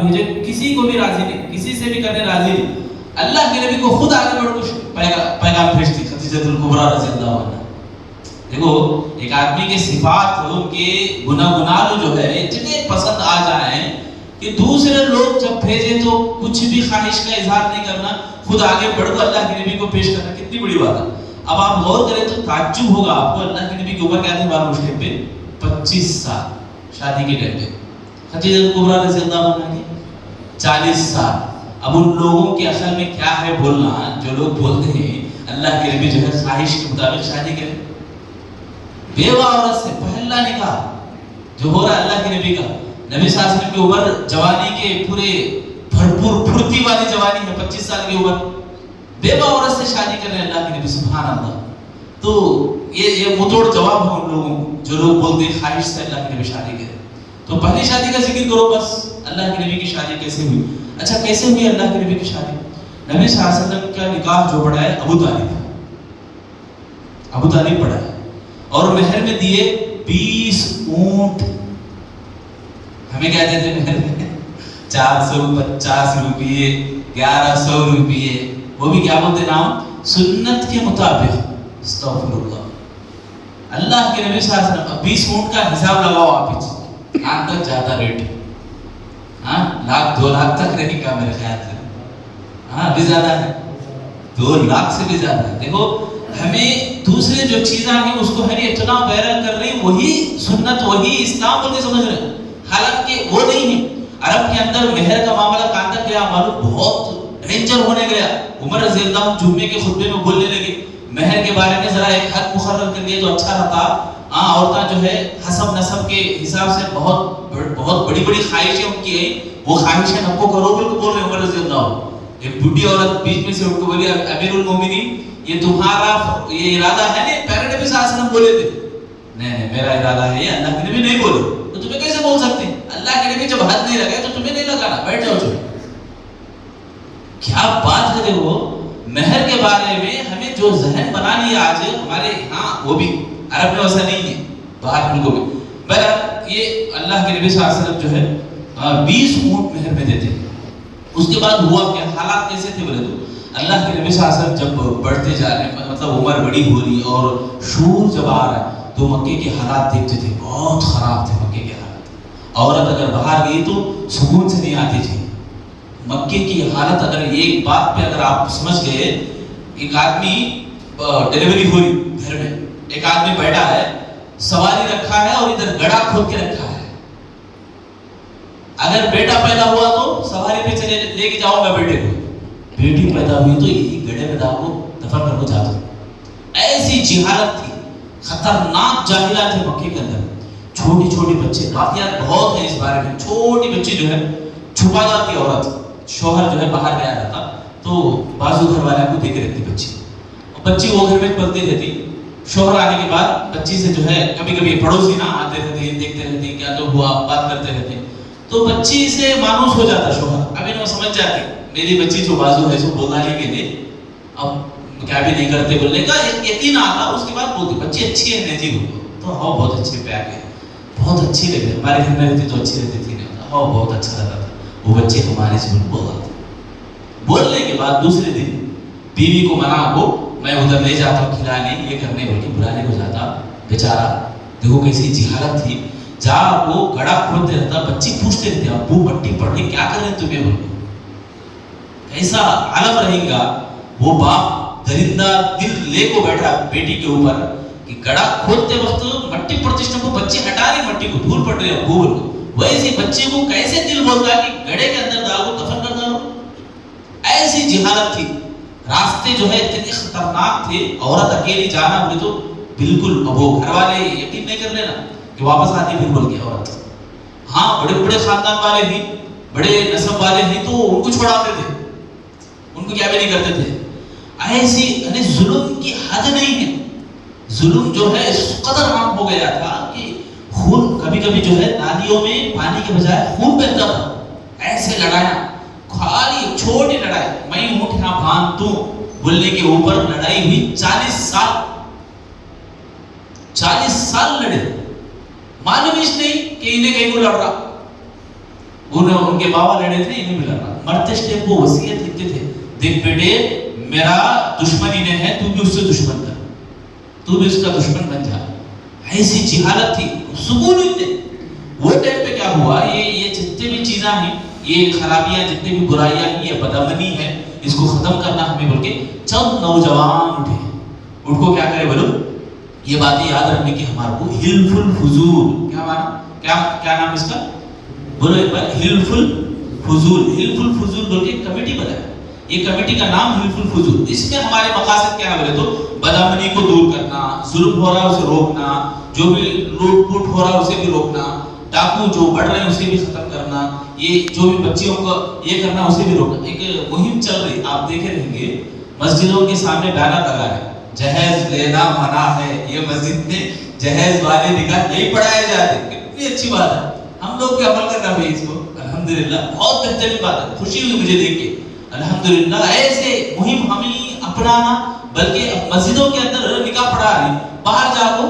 بھیجے کسی کو بھی راضی نہیں, کسی سے بھی کرنے راضی نہیں. اللہ کے نبی کو خود آگے بڑھ کر پیغام بھیجتی خدیجہ الکبریٰ رضی اللہ عنہا. دیکھو ایک آدمی کے صفات ان کے گناہ جو ہے اتنے پسند آ جائیں کہ دوسرے لوگ جب بھیجے تو کچھ بھی خواہش کا اظہار نہیں کرنا, خود آگے بڑھ کر اللہ کے نبی کو پیش کرنا, کتنی بڑی بات ہے. اب آپ غور کریں تو تعجب ہوگا آپ کو, اللہ کے نبی کی عمر کیا تھی معلوم اس ٹائم پہ 25 سال شادی کے ٹائم پہ, خدیجہ الکبریٰ رضی اللہ عنہا کی 40 سال. اب ان لوگوں کے اصل میں کیا ہے بولنا, جو لوگ بولتے ہیں اللہ کے نبی جو ہے خواہش کے مطابق شادی کرے, بیوہ عورت سے پہلا نکاح جو ہو رہا ہے اللہ کے نبی کا, نبی صلی اللہ علیہ وسلم کی عمر جوانی کے پورے بھرپور پھرتی والی جوانی ہے, 25 سال کی عمر, بیوہ عورت سے شادی کر رہے ہیں اللہ کے نبی, سبحان اللہ. تو یہ متوڑ جواب ہے ان لوگوں جو لوگ بولتے ہیں خواہش سے اللہ کے نبی شادی کرے. تو پہلی شادی کا ذکر کرو بس, اللہ کے نبی کی شادی کیسے ہوئی. اچھا کیسے ہوئی اللہ کے نبی کی شادی؟ نبی صلی اللہ علیہ وسلم کا نکاح جو پڑھا ہے ابو طالب پڑھا ہے, اور مہر میں دیے 20 اونٹ. ہمیں کیا دیتے مہر میں 450 روپیے 1100 روپیے, وہ بھی کیا بولتے نام, سنت کے مطابق. استغفر اللہ. اللہ کے نبی صلی اللہ علیہ وسلم 20 اونٹ کا حساب لگاؤ آپ, کہاں تک جاتا ریٹ, ہاں 1 2 لاکھ تک رہے گا میرے خیال سے, ہاں بھی زیادہ ہے, 2 لاکھ سے بھی زیادہ ہے. دیکھو ہمیں دوسرے جو چیزیں ہیں اس کو ہمیں اتنا وائرل کر رہی, وہی سنت وہی اسلام بول کے سمجھ رہے ہیں, حالانکہ وہ نہیں ہے. عرب کے اندر مہر کا معاملہ کہاں تک گیا معلوم, بہت ڈینجر ہونے گیا. عمر رضی اللہ عنہ جمعے کے خطبے میں بولنے لگے مہر کے بارے میں ذرا ایک حد مقرر کر دیا تو اچھا رہتا. عورتیں جو ہے حسب نسب کے حساب سے بہت بڑی بڑی خواہشیں ان کی ہیں, وہ خواہشیں ہم کو کرو بالکل بول رہے عمر رضی اللہ عنہ. ایک بڈھی عورت بیچ میں سے اٹھ کے بولی امیر المومنین یہ تمہارا یہ ارادہ ہے نہیں, پیارے نبی صلی اللہ علیہ وسلم بولے تھے. نہیں میرا ارادہ ہے یہ, اللہ کے نبی نہیں بولے تو تمہیں کیسے بول سکتے ہیں؟ اللہ کے نبی جب حد نہیں لگائے تو تمہیں نہیں لگانا, بیٹھ جاؤ چلو. کیا بات ہے. دیکھو مہر کے بارے میں ہمیں جو ذہن بنا لیا آج ہمارے ہاں, وہ بھی عرب میں ویسا نہیں ہے, باہر ملکوں میں. بہرحال یہ اللہ کے نبی صلی اللہ علیہ وسلم جو ہے 20 اونٹ مہر میں دیتے. اس کے بعد ہوا کیا, حالات کیسے تھے بولے تو اللہ کے نبی صلی اللہ علیہ وسلم جب بڑھتے جا رہے ہیں, مطلب عمر بڑی ہو رہی اور شور جب آ رہا ہے تو مکے کے حالات دیکھتے تھے, بہت خراب تھے مکے کے حالات. عورت اگر باہر گئی تو سکون سے نہیں آتی تھی. مکے کی حالت اگر ایک بات پہ اگر آپ سمجھ گئے, ایک آدمی ڈیلیوری ہوئی گھر میں, ایک آدمی بیٹھا ہے, سواری رکھا ہے اور ادھر گڑا کھود کے رکھا ہے. اگر بیٹا پیدا ہوا تو سواری پہ چلے لے کے جاؤں گا بیٹے کو, بیٹی پیدا ہوئی تو یہی گڑے میں ڈال کو دفن کر کو جاتا ہوں. ایسی جہالت تھی, خطرناک جاہلات تھے مکے کے اندر. چھوٹی چھوٹی بچے, واقعات بہت ہیں اس بارے میں. چھوٹی بچی جو ہے چھپا جاتی عورت, شوہر جو ہے باہر گیا رہتا تو بازو گھر والے کو دیکھ رہتی بچی, بچی وہ گھر میں پلتی رہتی. شوہر آنے کے بعد بچی سے جو ہے کبھی کبھی پڑوسی نا آتے رہتے ہیں, دیکھتے رہتے ہیں کیا جو ہوا, بات کرتے رہتے ہیں. تو بچی سے مانوس ہو جاتا شوہر. ابھی وہ سمجھ جاتی میری بچی جو بازو ہے سو بولنا نہیں کے لیے, اب کیا بھی نہیں کرتے بولنے کا یقین آتا. اس کے بعد بولتی بچی اچھی ہے نہیں جی, تو ہاں بہت اچھے پیار ہے, بہت اچھی لگتی, ہمارے گھر میں رہتی تو اچھی رہتی تھی, ہاں بہت اچھا لگتا تھا. وہ بچے ہمارے سے بول رہا تھا. بولنے کے بعد دوسرے دن بیوی کو منع ہو, میں ادھر لے جاتا ہوں کھلانے, یہ کرنے بول کے بلانے کو جاتا. بیچارہ دیکھو کیسی جہالت تھی, جا وہ گڑا کھودتے رہتا. بچی پوچھتے رہتے ابو مٹی پڑ رہی کیا کر رہے ہیں تمہیں, بول کیسا عالم رہے گا. وہ باپ درندہ دل لے کو بیٹھا بیٹی کے اوپر کہ گڑا کھودتے وقت مٹی پڑتی کو بچی ہٹا رہی, مٹی کو دھول پڑ رہی ابو بول کو. ویسے بچے کو کیسے دل بولتا کہ گڑے کے اندر ڈالو دفن کر ڈالو. ایسی جہالت تھی. راستے جو ہے اتنے خطرناک تھے, عورت اکیلی جانا بولے تو بالکل, اب وہ گھر والے یقین نہیں کر لینا کہ واپس آتی پھر بول کے عورت. ہاں بڑے بڑے خاندان والے بھی, بڑے نسب والے ہیں تو ان کو چھوڑاتے تھے, ان کو کیا بھی نہیں کرتے تھے. ایسی یعنی ظلم کی حد نہیں ہے. ظلم جو ہے اس قدر عام ہو گیا تھا کہ خون کبھی کبھی جو ہے نالیوں میں پانی کے بجائے خون بہتا تھا. ایسے لڑایا, خالی چھوٹی لڑائی, میں اونٹ یہاں باندھ دوں بولنے کے اوپر لڑائی ہوئی. 40 سال لڑے, معلوم اس نہیں کہ انہیں کہیں کو لڑ رہا. ان کے بابا لڑے تھے انہیں بھی لڑنا. مرتے ٹائم وہ وصیت لکھتے تھے, دیکھ بیٹے میرا دشمن انہیں ہے, تو بھی اس سے دشمن کر, تو بھی اس کا دشمن بن جا. ایسی جہالت تھی, سکون اتنے. وہ ٹائم پہ کیا ہوا, یہ جتنے بھی چیزاں ہیں, یہ خرابیاں جتنے بھی برائیاں ہیں, یہ بدامنی ہے, اس کو ختم کرنا ہمیں بول کے چند نوجوان اٹھے. ان کو کیا کرے بولو, یہ باتیں یاد رکھنے کی ہمارے کو حلف الفضول, کیا مانا, کیا نام اس کا بولو ایک بار, حلف الفضول. حلف الفضول بول کے کمیٹی بنایا. یہ کمیٹی کا نام حلف الفضول. اس میں ہمارے مقاصد کیا ہے بولے تو بدامنی کو دور کرنا, ظلم ہو رہا ہے اسے روکنا, جو بھی لوٹ پوٹ ہو رہا ہے اسے بھی روکنا, ڈاکو جو بڑھ رہے ہیں اسے بھی ختم کرنا, یہ جو بھی بچیوں کو یہ کرنا اسے بھی روکنا. ایک مہم چل رہی, آپ دیکھے رہیں گے مسجدوں کے سامنے بینر لگا ہے, جہیز لینا منع ہے. یہ مسجد میں جہیز والے نکاح نہیں پڑھائے جاتے. کتنی اچھی بات ہے, ہم لوگ بھی عمل کرنا بھائی اس کو, الحمدللہ بہت بہترین بات ہے. خوشی ہوئی مجھے دیکھ کے, الحمدللہ. ایسے مہم ہمیں اپنانا, بلکہ مسجدوں کے اندر نکاح پڑھا رہی, باہر جا کو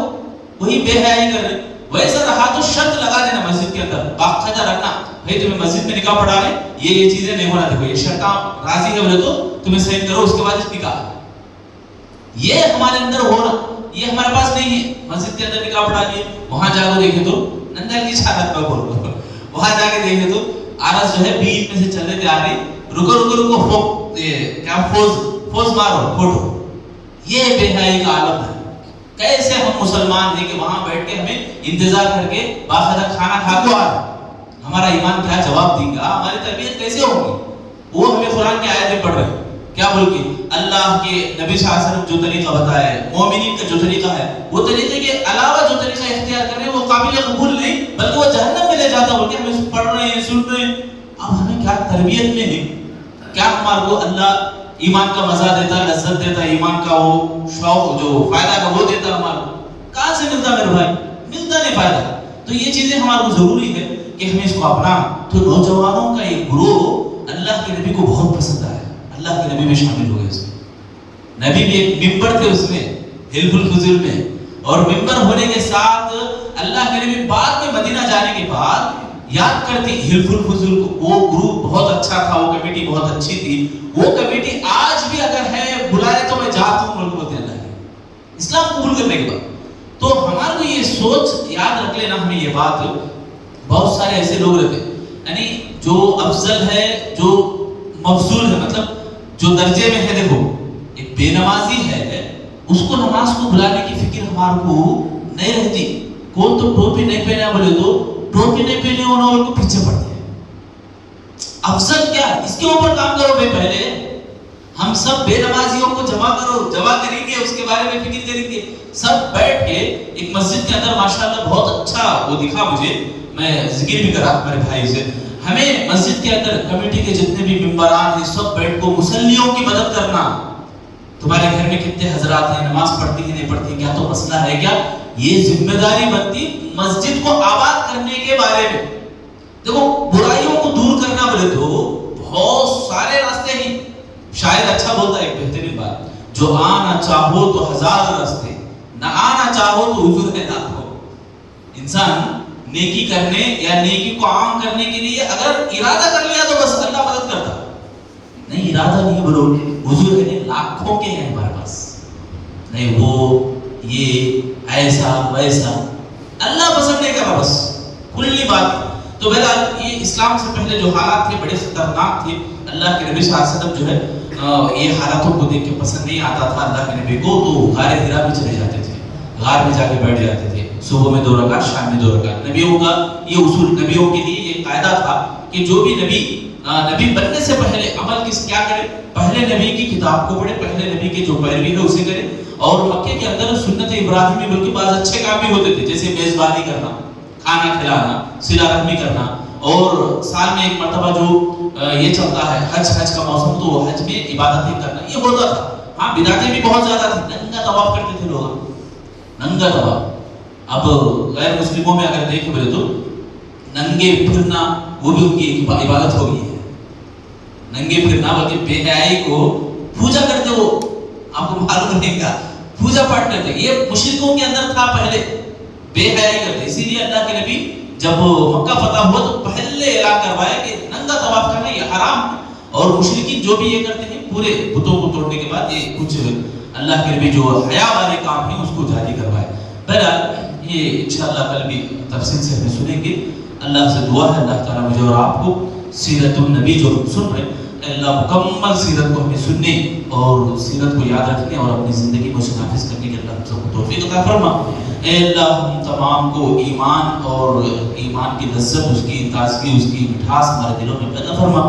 وہی بے حیائی کر رہے. ویسا رہا تو شرط لگا دینا مسجد کے اندر, باقاعدہ رکھنا, بھائی تمہیں مسجد میں نکاح پڑھا رہے, یہ چیزیں نہیں ہونا. دیکھو یہ شرطاں راضی ہے بولے تو تمہیں سائن کرو, اس کے بعد نکاح. یہ ہمارے اندر ہونا, یہ ہمارے پاس نہیں ہے. مسجد کے اندر نکاح پڑھا لیے, وہاں جا کے دیکھے تو نندل کی شہادت میں بول رہا, وہاں جا کے دیکھے تو عرض جو ہے بیچ میں سے چلنے تیار رہی, رکو کیا فوز مارو فوٹو. یہ بے حیائی کا عالم ہے. کیسے ہم مسلمان ہیں کہ وہاں بیٹھ کے ہمیں انتظار کر کے باقاعدہ کھانا کھا کے آ رہے, ہمارا ایمان کیا جواب دیں گا, ہماری تربیت کیسے ہوگی. وہ ہمیں قرآن کی آیتیں پڑھ رہے ہیں, کیا بول کے اللہ کے نبی صلی اللہ علیہ وسلم جو طریقہ بتایا ہے, مومنین کا جو طریقہ ہے, وہ طریقے کے علاوہ جو طریقہ اختیار کر رہے ہیں وہ قابل قبول نہیں, بلکہ وہ جہنم میں لے جاتا. بول کے ہم پڑھ رہے ہیں, سن رہے ہیں. اب ہمیں کیا تربیت میں ہے, کیا ہمارے کو اللہ ایمان کا مزہ دیتا, لذت دیتا, ایمان کا وہ شوق جو فائدہ کا وہ دیتا ہمارے کو, کہاں سے ملتا میرے بھائی, ملتا نہیں فائدہ. تو یہ چیزیں ہمارے کو ضروری ہے کہ ہمیں اس کو اپنا. تو نوجوانوں کا ایک گروہ اللہ کے نبی کو بہت پسند آیا, اللہ کے نبی میں شامل ہو گئے. اس میں نبی بھی ایک ممبر تھے اس میں حلف الفضول میں, اور ممبر ہونے کے ساتھ اللہ کے نبی بعد میں مدینہ جانے کے بعد یاد کرتے حلف الفضول کو. وہ گروپ بہت اچھا تھا, وہ کمیٹی بہت اچھی تھی. وہ کمیٹی آج بھی اگر ہے بلائے تو میں جاتا ہوں بول کے بولتے اللہ کے اسلام قبول کرنے کے بعد. تو ہمارے کو یہ سوچ یاد رکھ لینا, ہمیں یہ بات. بہت سارے ایسے لوگ رہتے یعنی جو افضل ہے, جو مفضول ہے, مطلب جو درجے میں ہے. دیکھو ایک بے نمازی ہے, اس کو نماز کو بلانے کی فکر ہمارے کو نہیں رہتی. کون تو ٹوپی نہیں پہنا بولے تو ٹوپی نہیں پہنے انہوں کو پیچھے پڑتے ہیں. افضل کیا, اس کے اوپر کام کرو بھائی. پہلے ہم سب بے نمازیوں کو جمع کرو, جمع کریں گے, اس کے بارے میں فکر کریں گے, سب بیٹھ کے ایک مسجد کے اندر. ماشاءاللہ بہت اچھا وہ دکھا مجھے, میں ذکر بھی کرا میرے بھائی سے. ہمیں مسجد کے اندر کمیٹی کے جتنے بھی ممبران ہیں سب بیٹھ کو مصلیوں کی مدد کرنا. تمہارے گھر میں کتنے حضرات ہیں, نماز پڑھتی ہیں نہیں پڑھتی, کیا تو مسئلہ ہے کیا, یہ ذمہ داری بنتی مسجد کو آباد کرنے کے بارے میں. دیکھو برائیوں کو دور کرنا بولے تو بہت سارے راستے ہیں. شاید اچھا بولتا ہے ایک بہترین بات, جو آنا چاہو تو ہزار راستے, نہ آنا چاہو تو حضور ہے نہ ہو. انسان نیکی کرنے یا نیکی کو عام کرنے کے لیے اگر ارادہ کر لیا تو بس اللہ مدد کرتا. نہیں ارادہ نہیں بولو, حضور ہے لاکھوں کے ہیں ہمارے پاس, نہیں وہ یہ ایسا ویسا, اللہ پسند نہیں کرا بس, کھلی بات. تو بہرحال یہ اسلام سے پہلے جو حالات تھے بڑے خطرناک تھے. اللہ کے نبی صلی اللہ علیہ وسلم جو ہے یہ حالاتوں کو دیکھ کے پسند نہیں آتا تھا اللہ کے نبی کو, تو غار حرا میں چلے جاتے تھے, غار میں جا کے بیٹھ جاتے تھے. صبح میں 2 رکعت, شام میں 2 رکعت. نبیوں کا یہ اصول, نبیوں کے لیے یہ قاعدہ تھا کہ جو بھی نبی بننے سے پہلے عمل کیا کرے, پہلے نبی کی کتاب کو پڑھے, پہلے نبی کے جو پیروی ہے اسے کرے. اور مکے کے اندر سنت ابراہیمی بلکہ بعض اچھے کام بھی ہوتے تھے, جیسے میزبانی کرنا, کھانا کھلانا, صلہ رحمی کرنا. اور سال میں ایک مرتبہ جو یہ چلتا ہے حج کا موسم, تو حج میں عبادتیں کرنا یہ ہوتا تھا. ہاں بدعتیں بھی بہت زیادہ تھی. ننگا طواف کرتے تھے لوگ, ننگا طواف. اب غیر مسلموں میں اگر دیکھیں بولے تو ننگے پھرنا وہ بھی ان کی عبادت ہو گئی ہے. ننگے پھرنا بلکہ بے حیائی کو پوجا کرتے, وہ آپ کو معلوم نہیں کا پوجا پاٹ کرتے. یہ مشرکوں کے اندر تھا پہلے, بے حیائی کرتے. اسی لیے اللہ کے نبی جب مکہ فتح ہوا تو پہلے اعلان کروایا کہ ننگا طواف کرنا یہ حرام ہے، اور مشرکین جو بھی یہ کرتے ہیں پورے بتوں کو توڑنے کے بعد یہ کچھ اللہ کے نبی جو حیا والے کام ہیں اس کو جاری کروائے۔ بہرحال یہ انشاءاللہ کل بھی تفصیل سے ہمیں سنیں گے۔ اللہ سے دعا ہے اللہ تعالیٰ مجھے اور آپ کو سیرت النبی جو سن رہے ہیں، اللہ مکمل سیرت کو ہمیں سننے اور سیرت کو یاد رکھنے اور اپنی زندگی میں اسے نافذ کرنے کے اللہ سب کو توفیق عطا فرما۔ اے اللہ ہم تمام کو ایمان اور ایمان کی لذت، اس کی تازگی، اس کی مٹھاس ہمارے دلوں میں پیدا فرما۔